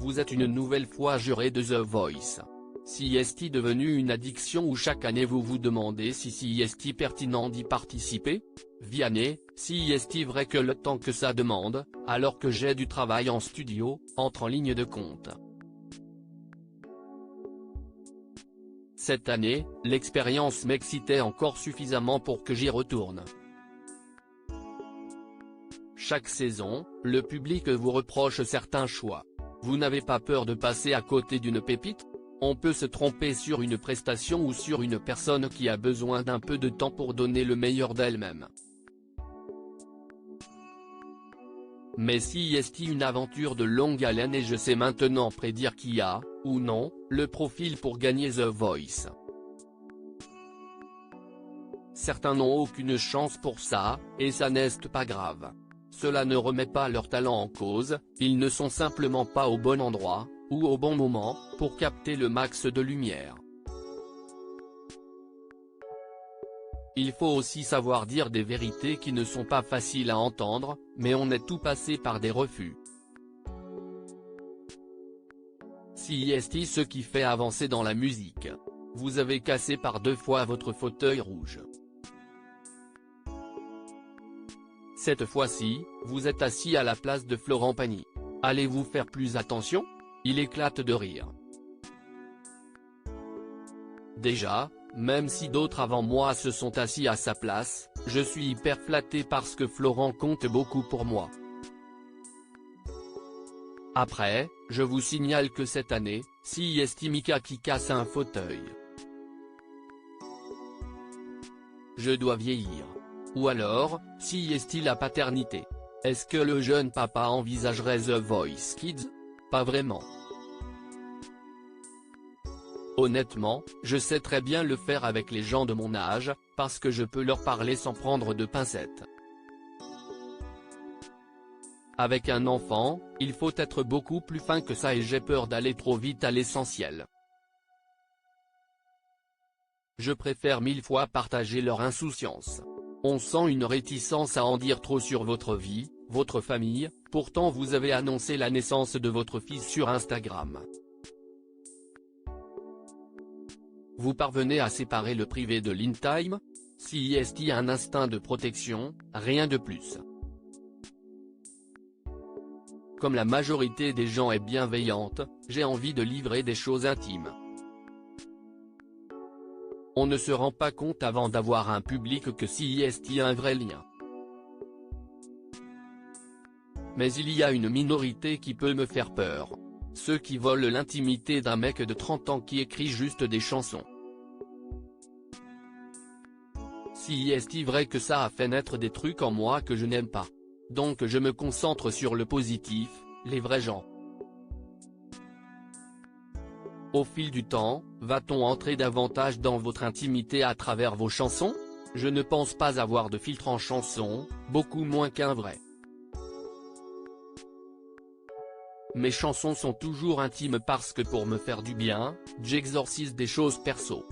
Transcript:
vous êtes une nouvelle fois juré de The Voice. Si est-il devenu une addiction où chaque année vous vous demandez si est-il pertinent d'y participer? Vianney, si est-il vrai que le temps que ça demande, alors que j'ai du travail en studio, entre en ligne de compte. Cette année, l'expérience m'excitait encore suffisamment pour que j'y retourne. Chaque saison, le public vous reproche certains choix. Vous n'avez pas peur de passer à côté d'une pépite? On peut se tromper sur une prestation ou sur une personne qui a besoin d'un peu de temps pour donner le meilleur d'elle-même. Mais si est-il une aventure de longue haleine et je sais maintenant prédire qui a, ou non, le profil pour gagner The Voice. Certains n'ont aucune chance pour ça, et ça n'est pas grave. Cela ne remet pas leur talent en cause, ils ne sont simplement pas au bon endroit, ou au bon moment, pour capter le max de lumière. Il faut aussi savoir dire des vérités qui ne sont pas faciles à entendre, mais on est tout passé par des refus. Si est ce qui fait avancer dans la musique. Vous avez cassé par 2 fois votre fauteuil rouge. Cette fois-ci, vous êtes assis à la place de Florent Pagny. Allez-vous faire plus attention? Il éclate de rire. Déjà, même si d'autres avant moi se sont assis à sa place, je suis hyper flatté parce que Florent compte beaucoup pour moi. Après, je vous signale que cette année, si est Mika qui casse un fauteuil. Je dois vieillir. Ou alors, si est-il la paternité? Est-ce que le jeune papa envisagerait The Voice Kids? Pas vraiment. Honnêtement, je sais très bien le faire avec les gens de mon âge, parce que je peux leur parler sans prendre de pincettes. Avec un enfant, il faut être beaucoup plus fin que ça et j'ai peur d'aller trop vite à l'essentiel. Je préfère 1000 fois partager leur insouciance. On sent une réticence à en dire trop sur votre vie, votre famille, pourtant vous avez annoncé la naissance de votre fils sur Instagram. Vous parvenez à séparer le privé de l'intime? Si est-il un instinct de protection, rien de plus. Comme la majorité des gens est bienveillante, j'ai envie de livrer des choses intimes. On ne se rend pas compte avant d'avoir un public que si est-il un vrai lien. Mais il y a une minorité qui peut me faire peur. Ceux qui volent l'intimité d'un mec de 30 ans qui écrit juste des chansons. Si est-il vrai que ça a fait naître des trucs en moi que je n'aime pas. Donc je me concentre sur le positif, les vrais gens. Au fil du temps, va-t-on entrer davantage dans votre intimité à travers vos chansons? Je ne pense pas avoir de filtre en chanson, beaucoup moins qu'un vrai. Mes chansons sont toujours intimes parce que pour me faire du bien, j'exorcise des choses perso.